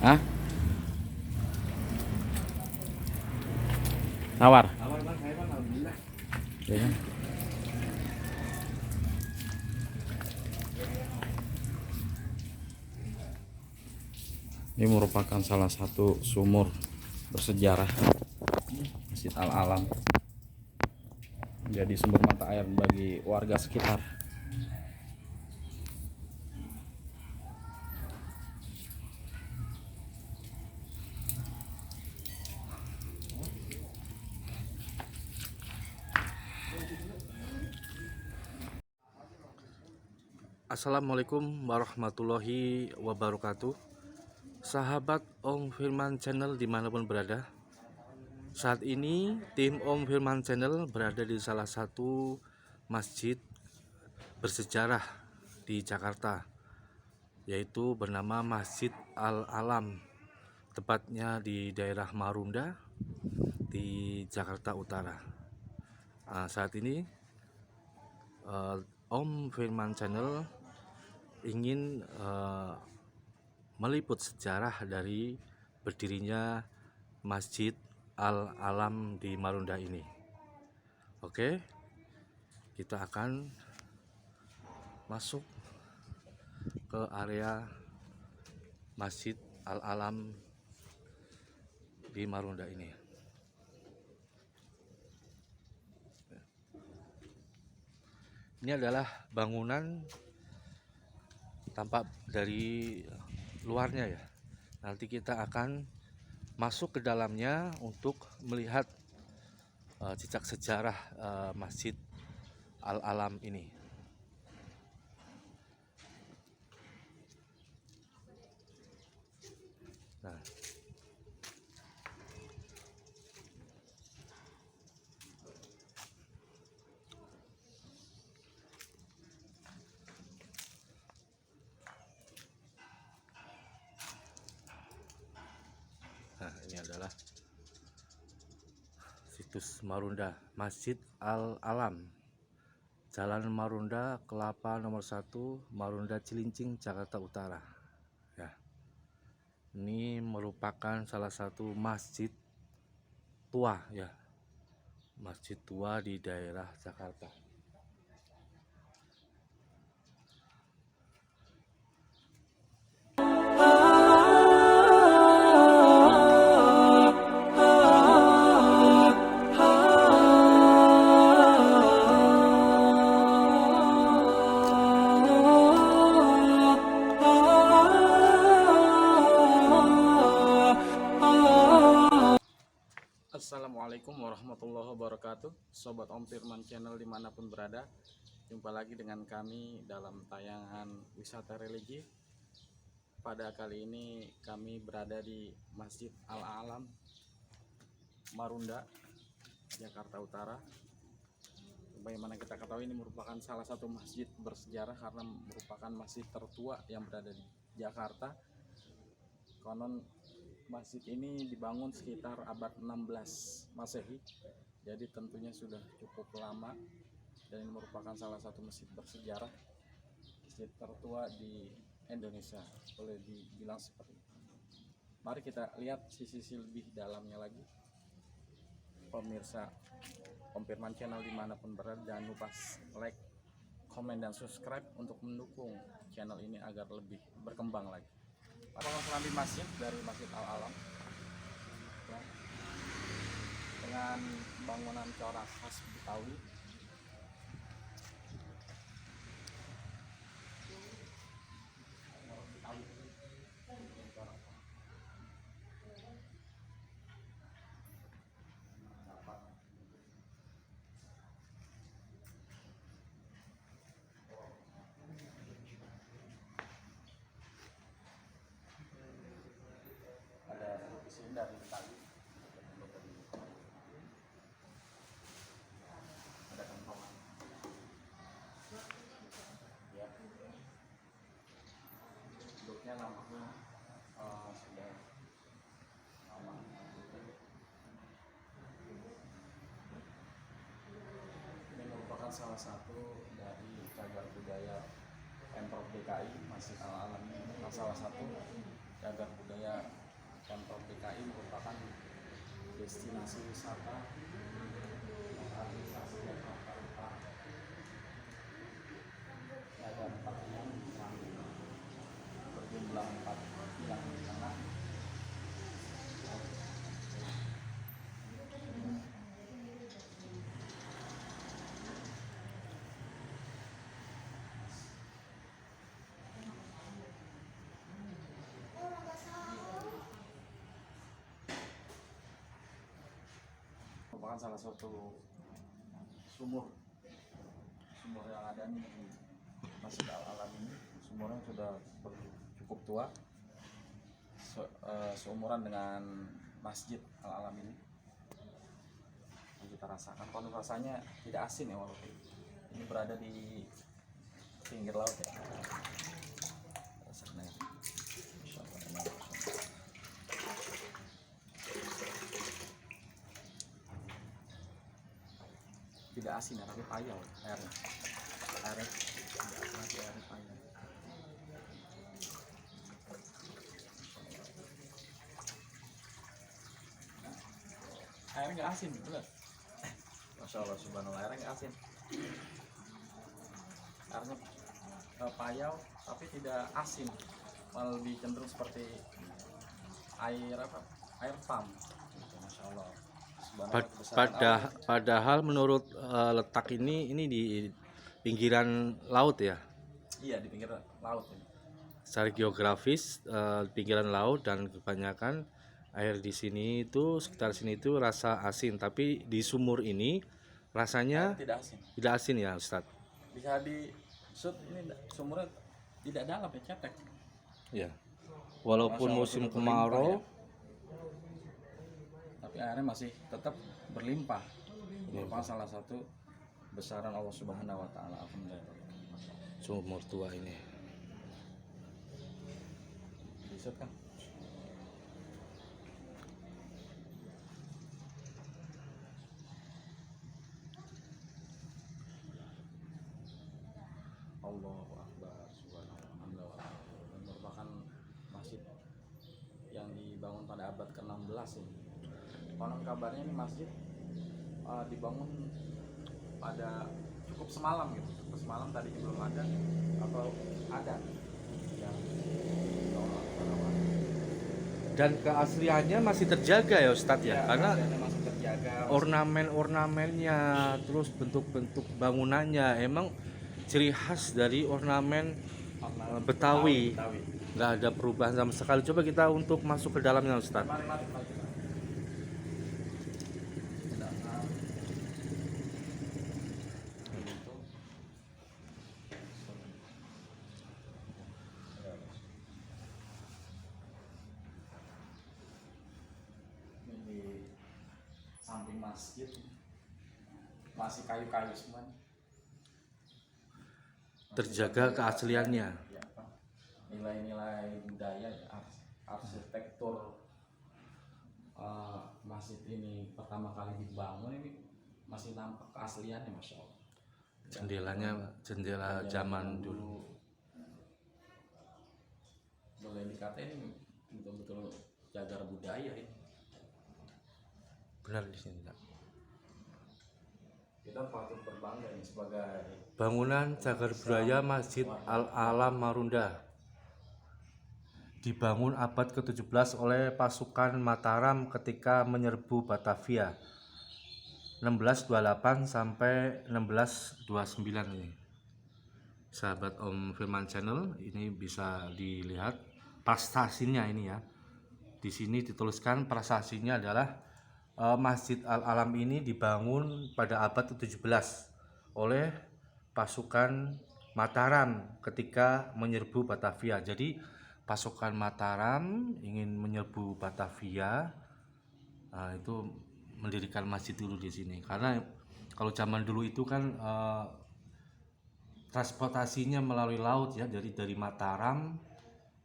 Hah? Nawar. Awal bang, saya bang, alhamdulillah. Ya kan? Ini merupakan salah satu sumur bersejarah Masjid Al-Alam. Jadi sumber mata air bagi warga sekitar. Assalamualaikum warahmatullahi wabarakatuh. Sahabat Om Firman Channel dimanapun berada, saat ini tim Om Firman Channel berada di salah satu masjid bersejarah di Jakarta, yaitu bernama Masjid Al-Alam, tepatnya di daerah Marunda di Jakarta Utara. Saat ini Om Firman Channel ingin meliput sejarah dari berdirinya Masjid Al-Alam di Marunda ini. Oke, kita akan masuk ke area Masjid Al-Alam di Marunda ini. Ini adalah bangunan tampak dari luarnya ya. Nanti kita akan masuk ke dalamnya untuk melihat jejak sejarah Masjid Al-Alam ini. Nah, ini adalah situs Marunda, Masjid Al-Alam, Jalan Marunda Kelapa nomor 1, Marunda Cilincing, Jakarta Utara. Ya, ini merupakan salah satu masjid tua ya, masjid tua di daerah Jakarta. Assalamualaikum warahmatullahi wabarakatuh, Sobat Om Firman Channel dimanapun berada. Jumpa lagi dengan kami dalam tayangan wisata religi. Pada kali ini kami berada di Masjid Al-Alam, Marunda, Jakarta Utara. Bagaimana kita ketahui, ini merupakan salah satu masjid bersejarah karena merupakan masjid tertua yang berada di Jakarta. Konon masjid ini dibangun sekitar abad 16 Masehi, jadi tentunya sudah cukup lama, dan ini merupakan salah satu masjid bersejarah, masjid tertua di Indonesia, boleh dibilang seperti itu. Mari kita lihat sisi-sisi lebih dalamnya lagi. Pemirsa Om Firman Channel dimanapun berada, jangan lupa like, komen, dan subscribe untuk mendukung channel ini agar lebih berkembang lagi. Pengelolaan masjid dari Masjid Al-Alam ya, dengan bangunan corak khas Betawi. Ada lukisan dari Betawi, ada kentongan ya, bentuknya nampaknya sudah lama. Ini merupakan salah satu dari cagar budaya Pemprov DKI. Masjid Al-Alam ini salah satu Cagar Budaya Pemprov DKI merupakan destinasi wisata administrasi Jakarta Utara. Ada 4 yang berjumlah 4 yang di tengah. Merupakan salah satu sumur yang ada di Masjid Al-Alam ini. Sumurnya sudah cukup tua, seumuran dengan Masjid Al-Alam ini. Kita rasakan, kalau rasanya tidak asin ya, walaupun ini berada di pinggir laut ya. Rasanya tidak asin ya, tapi payau airnya tidak asin, tapi airnya payau. Airnya nggak asin, bener. Masya Allah, subhanallah, airnya nggak asin. Airnya payau tapi tidak asin, malah lebih cenderung seperti air apa? Air pump. Masya Allah. Padahal menurut letak ini di pinggiran laut ya. Iya, di pinggir laut ini. Secara geografis pinggiran laut, dan kebanyakan air di sini itu sekitar sini itu rasa asin, tapi di sumur ini rasanya tidak asin ya Ustadz. Bisa di shoot, ini sumurnya tidak dalam ya, cetek. Ya. Walaupun musim kemarau, tapi airnya masih tetap berlimpah. Merupakan salah satu besaran Allah Subhanahu wa taala. Alhamdulillah. sumur tua ini. Bisa kan? Allahu Akbar, subhanallah. Merupakan masjid yang dibangun pada abad ke-16 ini. Konon kabarnya ini masjid dibangun pada cukup semalam gitu. Cukup semalam, tadinya belum ada atau ada yang Dan keasliannya masih terjaga ya Ustadz ya, karena masih terjaga, ornamen-ornamennya, terus bentuk-bentuk bangunannya emang ciri khas dari ornamen Betawi. Nggak ada perubahan sama sekali. Coba kita untuk masuk ke dalamnya Ustadz. Mari. Ini samping masjid masih kayu-kayu semua. Terjaga keasliannya. Ya, nilai-nilai budaya, arsitektur masjid ini pertama kali dibangun ini masih nampak keasliannya, masya Allah. Jendelanya jendela zaman dulu. Boleh dikata ini betul-betul cagar budaya ini. Benar di sini. Kita patut berbangga ini sebagai Bangunan cagar budaya Masjid Al-Alam Marunda dibangun abad ke-17 oleh pasukan Mataram ketika menyerbu Batavia 1628 sampai 1629 ini. Sahabat Om Firman Channel, ini bisa dilihat prestasinya ini ya. Di sini dituliskan prestasinya adalah Masjid Al-Alam ini dibangun pada abad ke-17 oleh pasukan Mataram ketika menyerbu Batavia. Jadi pasukan Mataram ingin menyerbu Batavia, itu mendirikan masjid dulu di sini. Karena kalau zaman dulu itu kan transportasinya melalui laut ya, dari Mataram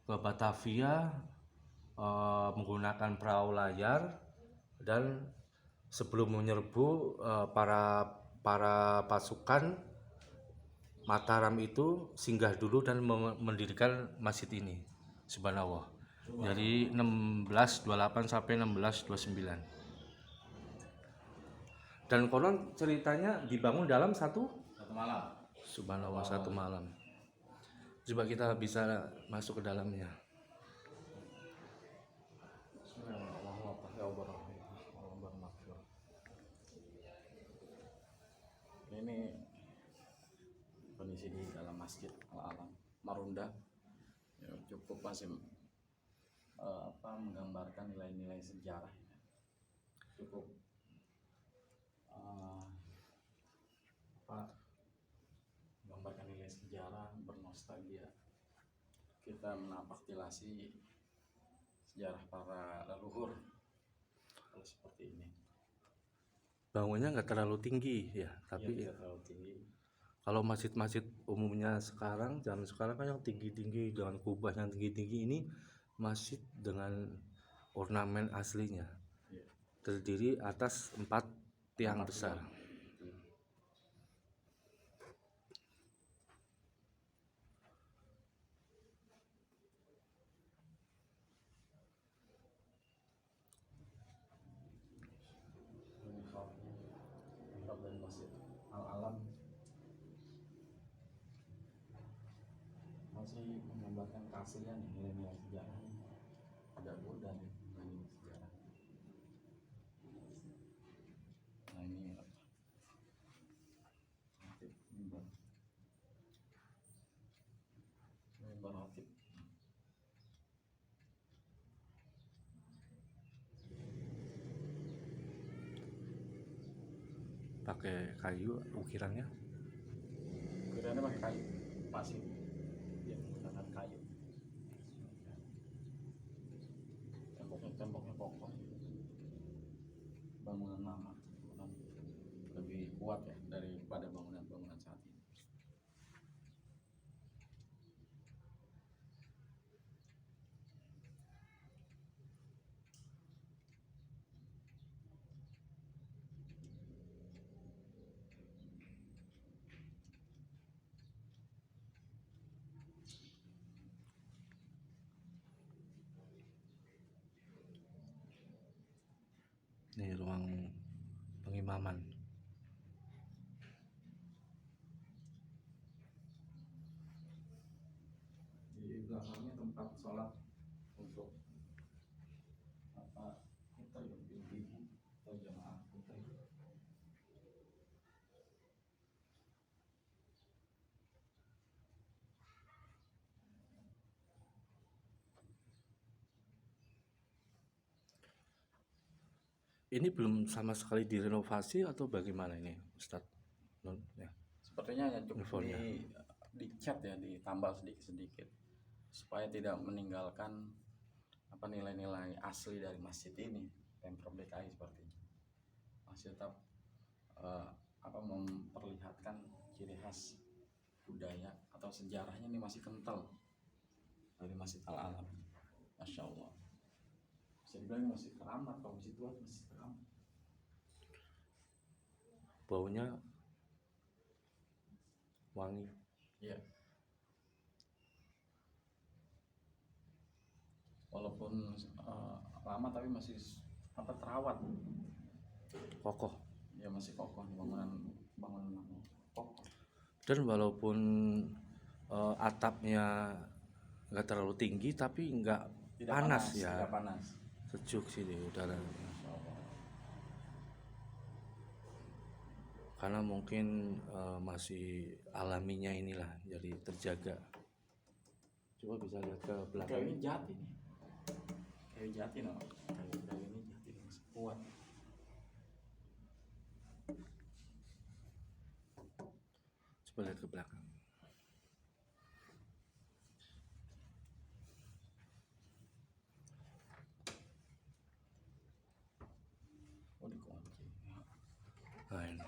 ke Batavia menggunakan perahu layar, dan sebelum menyerbu para pasukan Mataram itu singgah dulu dan mendirikan masjid ini. Subhanallah. dari 1628 sampai 1629. Dan konon ceritanya dibangun dalam satu malam. subhanallah, satu malam. Coba kita bisa masuk ke dalamnya. Ini kondisi di dalam Masjid Al-Alam Marunda, ya, cukup masih menggambarkan nilai-nilai sejarah, cukup menggambarkan nilai sejarah, bernostalgia. Kita menapaktilasi sejarah para leluhur kalau seperti ini. Bangunnya nggak terlalu tinggi ya, tapi tidak terlalu tinggi. kalau masjid-masjid umumnya sekarang, zaman sekarang kan yang tinggi-tinggi dengan kubah yang tinggi-tinggi, ini masjid dengan ornamen aslinya, Ya. terdiri atas 4 tiang besar. Dari Masjid Al-Alam masih menggambarkan keaslian nilai-nilai sejarah. Ada mudah dibanding sejarah. Nah ini mimbar hatib. Pakai kayu ukirannya. Ukirannya pakai kayu, masih dia menggunakan kayu. Temboknya kokoh. Bangunan lama, lebih kuat ya daripada bangunan-bangunan saat ini. Ini ruang pengimaman. Di belakangnya tempat sholat untuk kita yang ibu atau jamaah kita. Ini belum sama sekali direnovasi atau bagaimana ini, Ustadz? Ya. Sepertinya hanya cukup Infonya. dicat ya, ditambal sedikit-sedikit supaya tidak meninggalkan nilai-nilai asli dari masjid ini. Pemprov DKI sepertinya masih tetap memperlihatkan ciri khas budaya atau sejarahnya ini masih kental dari Masjid Al-Alam. Masya Allah, bisa dibilang masih keramat. Kalau masjid tua masih keramat. Baunya wangi. Iya. Walaupun lama tapi masih terawat. Kokoh. Ya masih kokoh, bangunan kokoh. Dan walaupun atapnya nggak terlalu tinggi, tapi nggak panas ya. Tidak panas. Sejuk sih di udara. Karena mungkin masih alaminya inilah, jadi terjaga. Coba bisa lihat ke belakang. Kayu jati nih. Kayu jati no. Kayu ini jati masih kuat. Coba lihat ke belakang. Oh, dikunci. Nah, ini.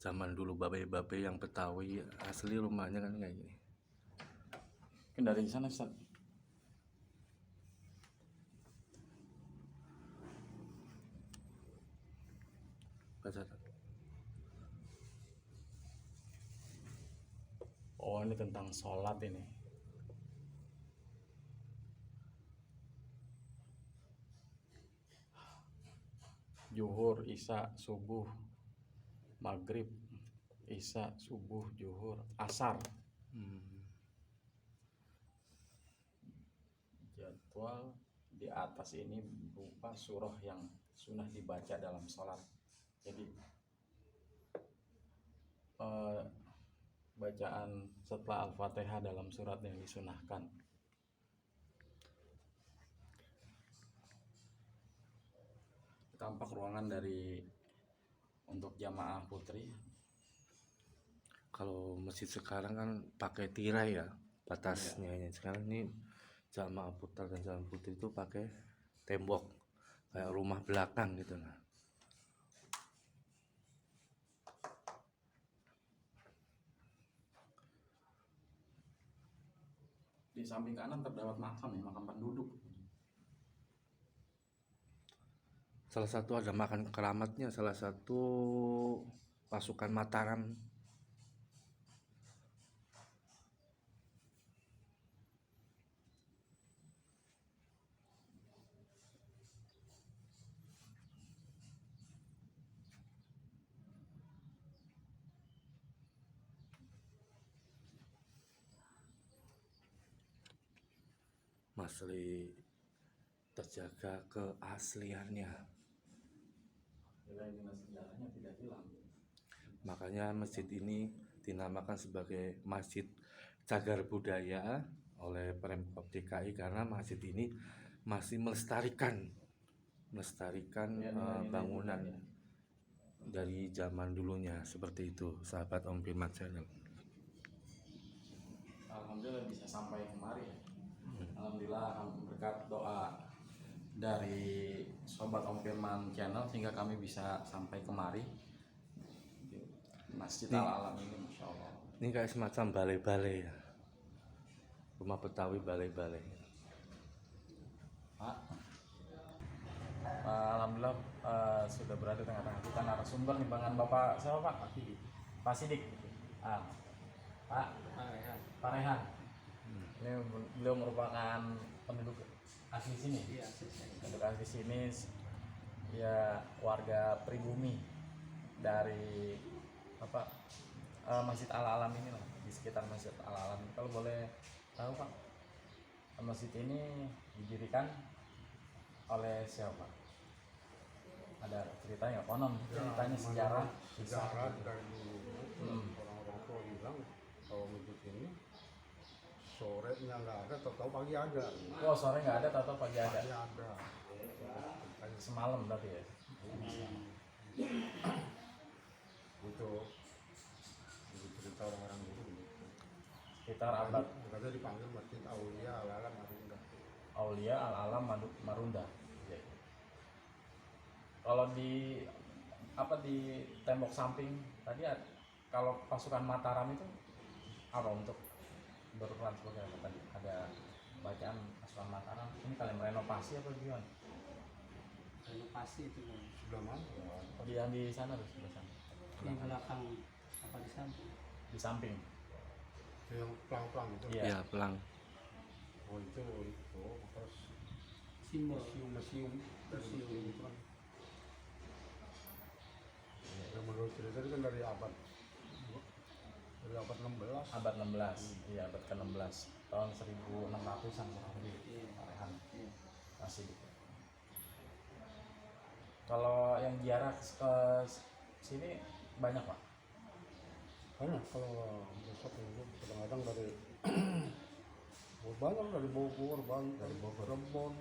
Zaman dulu babe-babe yang Betawi asli rumahnya kan kayak gini. Kan dari sana Ustaz. Baca. Oh, ini tentang sholat ini. Zuhur, isya, subuh, maghrib, isya, subuh, zuhur, asar. Jadwal di atas ini berupa surah yang sunnah dibaca dalam sholat. Jadi bacaan setelah Al-Fatihah dalam surat yang disunahkan. Tampak ruangan dari untuk jamaah putri. Kalau masjid sekarang kan pakai tirai ya batasnya. Sekarang ini jamaah putra dan jamaah putri itu pakai tembok kayak rumah belakang gitu lah. Di samping kanan terdapat makam ya, makam penduduk. Salah satu ada makan keramatnya, salah satu pasukan Mataram. Masih terjaga keasliannya. Nilai-nilai sejarahnya tidak hilang. Makanya masjid ini dinamakan sebagai Masjid Cagar Budaya oleh Pemprov DKI karena masjid ini masih melestarikan bangunan dari zaman dulunya seperti itu, sahabat Om Firman Channel. Alhamdulillah bisa sampai kemari ya. Alhamdulillah berkat doa dari sobat Om Firman Channel sehingga kami bisa sampai kemari di Masjid Al-Alam ini, Masya Allah. Ini kayak semacam balai-balai ya, rumah Betawi balai-balai. Pak, Alhamdulillah sudah berada di tengah-tengah kita narasumber nih dengan Bapak siapa Pak? Pak Sidik. Pak Rehan. Ini beliau merupakan penduduk asli sini. Iya, Penduduk asli sini ya, warga pribumi dari Masjid Al-Alam ini lah, di sekitar Masjid Al-Alam. Kalau boleh tahu Pak, masjid ini didirikan oleh siapa? Ada ceritanya, konon ceritanya sejarah dari dulu orang-orang tua bilang kalau masjid ini sorenya nggak ada, tahu pagi ada. Oh, sore nggak ada, tahu pagi ada. Pagi ada. Semalam berarti ya. Itu cerita orang-orang dulu gitu. Sekitar abad Makanya dipanggil Masjid Aulia Al-Alam Marunda. Aulia Al-Alam Marunda. Kalau di tembok samping tadi kalau pasukan Mataram itu apa untuk berperan sebagai apa tadi? Ada bacaan pasukan Mataram. Ini kalian merenovasi apa gimana? Renovasi itu Bang. Sudah mana? Yang di sana tuh, sebelah sana. Di belakang apa di samping? Di samping. Itu yang pelang-pelang itu. Iya. Ya, pelang. Oh itu terus Simbol. museum itu kan. Yang menurut cerita itu kan dari abad 16. Abad 16. Iya, abad ke-16. Tahun 1600-an kurang lebih. Parehan. Iya. Masih. Kalau yang ziarah ke sini banyak Pak? Banyak kalau besok itu kadang-kadang dari banyak dari Bogor, Cirebon.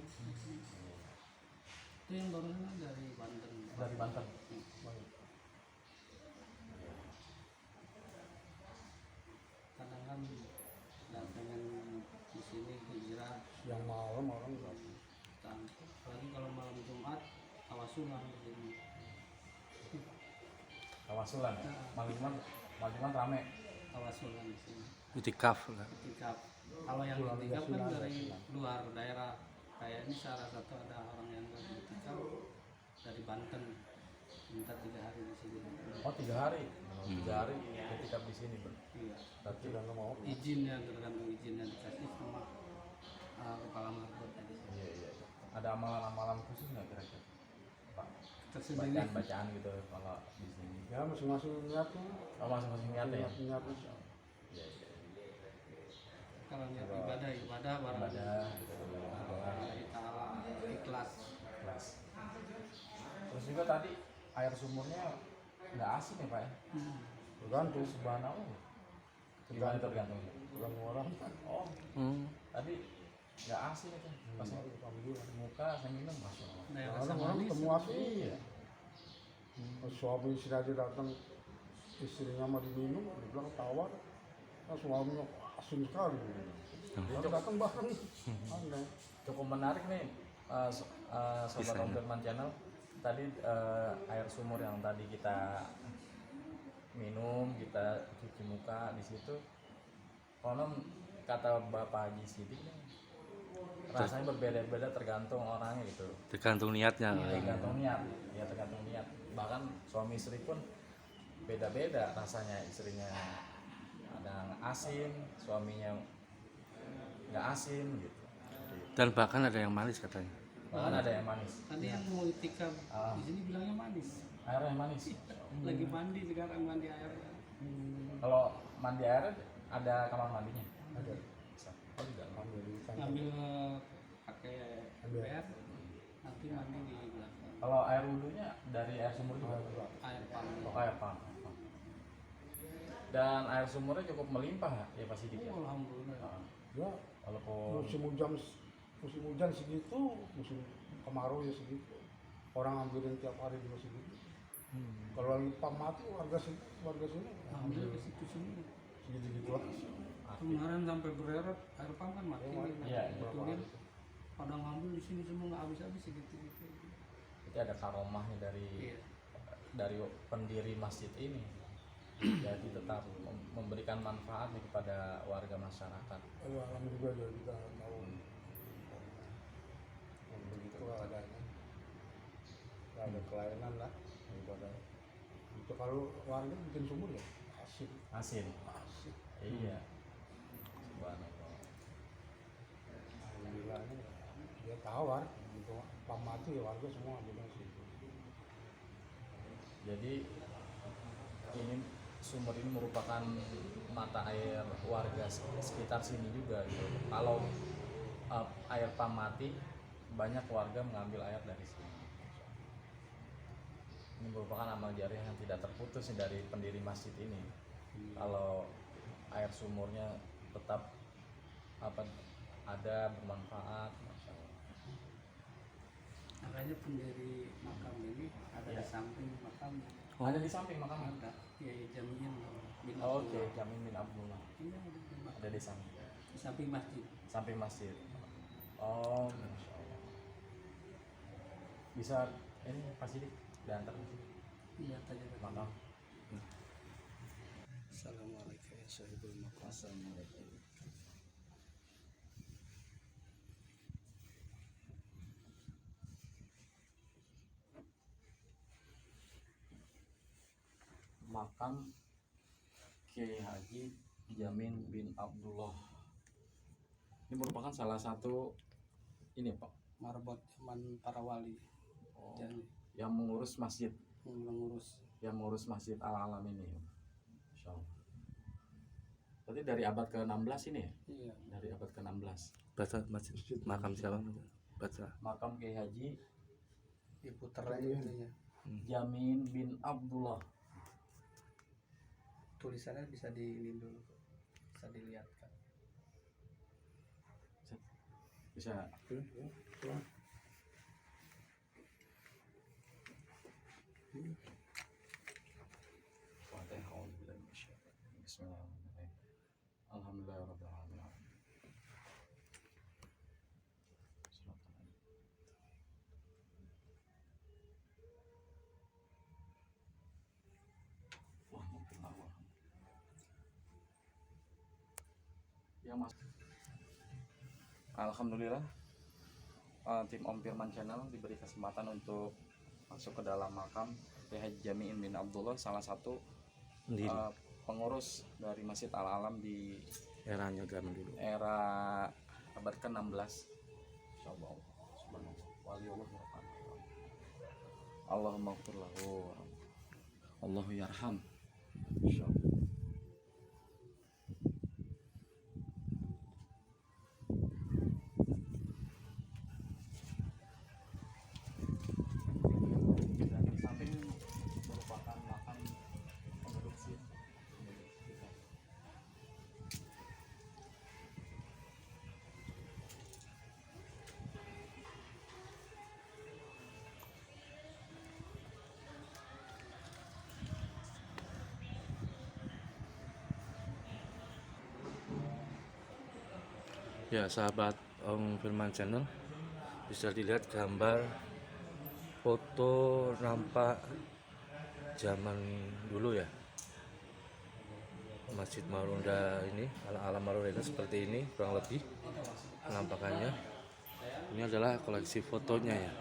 Itu yang barusan dari Banten. Dari Banten. Banyak. Kadang kan pengen di sini hijrah Yang malam orang nggak. dan apalagi kalau malam Jumat tawasulan di sini. Tawasulan. Malam rame. Tawasulan di sini. Itikaf lah. Itikaf. Kalau yang itikaf kan dari luar daerah. Kayak ini salah satu ada orang yang itikaf dari Banten, minta 3 hari di sini. Oh, 3 hari. 3 hari ketika di sini, Bro. Iya. Berarti Tidak mau. Izinnya tergantung izin yang dikasih sama kepala marbot tadi. iya. Ada amalan-amalan khusus nggak kira-kira, Pak? tersendiri. bacaan-bacaan gitu kalau di sini. Ya masing-masing niatnya. Oh, masing-masing niat ya. Niatnya. Iya, iya. Kalau niat ibadah barang Ibadah gitu. dari Ta'ala ikhlas. Kelas. Terus juga tadi air sumurnya nggak asin ya Pak ya? Tergantung. Subhanallah. Gimana tergantung? Tergantung orang. Oh, tadi nggak asin itu. Pas Alhamdulillah. muka saya minum, masya Allah. Daerah rasa Orang-orang manis. ketemu asli. Iya. Suami istri aja datang, istrinya mau diminum, dia bilang tawar. Nah, suaminya asin sekali. Dia datang bareng. Aneh. Cukup menarik nih, Sobat Om Firman Channel. Tadi air sumur yang tadi kita minum, kita cuci muka di situ. Konon kata Bapak Haji Sidik nih, rasanya berbeda-beda tergantung orangnya gitu. Tergantung niatnya. Tergantung niat, ya tergantung niat. Bahkan suami istri pun beda-beda rasanya. Istrinya ada yang asin, suaminya nggak asin gitu. Dan bahkan ada yang manis katanya. Bahkan ada yang manis. Tadi yang mau itikaf di sini bilangnya manis. Airnya manis. Lagi mandi sekarang mandi air. Kalau mandi air ada kamar mandinya. Ada. Bisa. Oh, di dalam. Ambil di sana. Ngambil pakai ember, nanti mandi di belakang. Kalau air wudhunya dari air sumur juga. Air panas. Oh, air pump. Dan air sumurnya cukup melimpah ya Pak Sidik ya. Alhamdulillah. Nah, Ya, walaupun musim hujan segitu, musim kemarau ya segitu. Orang ambilin tiap hari juga segitu. Kalau lagi pam mati warga sini Ambil ke situ semua. segitu-gitu aja. Kemarin sampai bereret air pump kan mati. Iya, Betulin. Pada ngambil di sini semua nggak habis-habis segitu. itu ada karomahnya Iya. dari pendiri masjid ini. Jadi tetap memberikan manfaat nih kepada warga masyarakat. Alam juga jadi kita tahu. Begitu adanya. Gak ada kelainan lah daripada itu. Kalau warga bikin sumur ya asik. Asin. Asik. Iya. Subhanallah. Alhamdulillahnya dia tawar gitu. Pam mati ya warga semua ambil situ. Jadi ini sumber ini merupakan mata air warga sekitar sini juga gitu. Kalau air pam mati, banyak warga mengambil air dari sini. Ini merupakan amal jariah yang tidak terputus nih dari pendiri masjid ini. Kalau air sumurnya tetap ada bermanfaat, masya Allah. Makanya pendiri makam ini ada Iya. di samping makam. Ada di samping makam. Ada Kiai Jamin bin Oke, Abdullah. Jamin bin Abdullah. Iya, ada di makam. Ada di samping. Di samping masjid. Samping masjid. Oh, masya Allah. Bisa ini Pak Sidik diantar ke sini, Lihat aja ke makam. Assalamualaikum ya sahibul makam. Assalamualaikum. Makam Kiai Haji Jamin bin Abdullah. Ini merupakan salah satu ini Pak, Marbot zaman para wali. Dan yang mengurus masjid, mengurus yang mengurus Masjid Al-Alam ini. Masya Allah. Berarti dari abad ke-16 ini ya? iya. Dari abad ke-16. Baca masjid makam siapa? Baca. Makam Kiai Haji Diputer aja itunya. Jamin bin Abdullah. Tulisannya bisa ini dulu. Bisa dilihat kan. Bisa. Bismillahirrahmanirrahim. Alhamdulillahirabbil alamin. Ya Mas. Alhamdulillah, tim Om Firman Channel diberi kesempatan untuk masuk ke dalam makam Kiai Haji Jamin bin Abdullah, salah satu Pendiri. pengurus dari Masjid Al-Alam di Eranya zaman dulu. era abad ke-16. Subhanallah. Wali Allah. Allahumma ighfir lahu Allahu yarham. Insyaallah. Dan di samping merupakan makam penduduk sini. Ya sahabat Om Firman Channel, bisa dilihat gambar foto nampak zaman dulu ya, Masjid Marunda ini, ala Marunda ini seperti ini kurang lebih penampakannya. Ini adalah koleksi fotonya ya.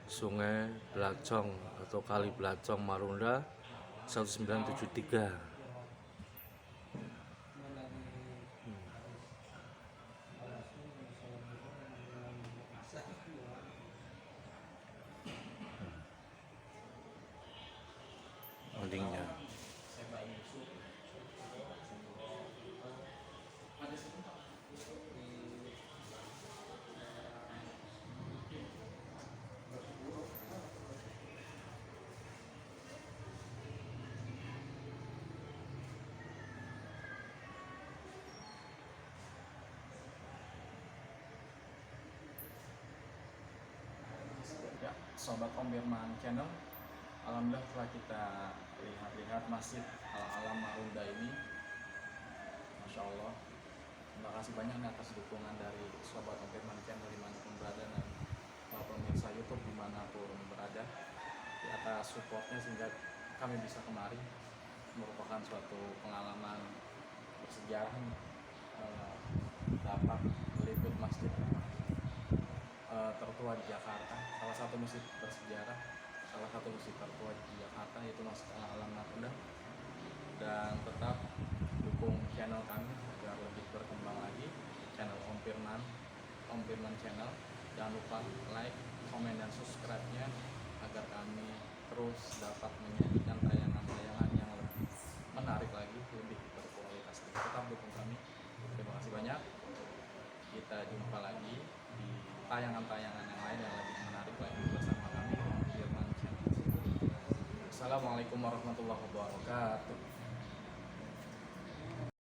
Sungai Blacong atau Kali Blacong Marunda 1973. Linknya. Ya, sobat Om Firman Channel, alhamdulillah setelah kita lihat masjid Al-Alam Marunda ini, Masya Allah, terima kasih banyak nih atas dukungan dari sobat Om Firman Channel dimanapun berada dan pemirsa YouTube dimanapun berada, di atas supportnya sehingga kami bisa kemari. Merupakan suatu pengalaman bersejarah nih, dapat meliput masjid tertua di Jakarta, salah satu masjid bersejarah, salah satu masjid tertua di Jakarta, yaitu Masjid Al-Alam Marunda. Dan tetap dukung channel kami agar lebih berkembang lagi, channel Om Firman Channel. Jangan lupa like, komen, dan subscribe-nya agar kami terus dapat menyajikan tayangan-tayangan yang lebih menarik lagi, lebih berkualitas. Tetap dukung kami. Terima kasih banyak. Kita jumpa lagi di tayangan-tayangan yang lain yang lebih menarik lagi bersama kami Om Firman Channel. Assalamualaikum warahmatullahi wabarakatuh.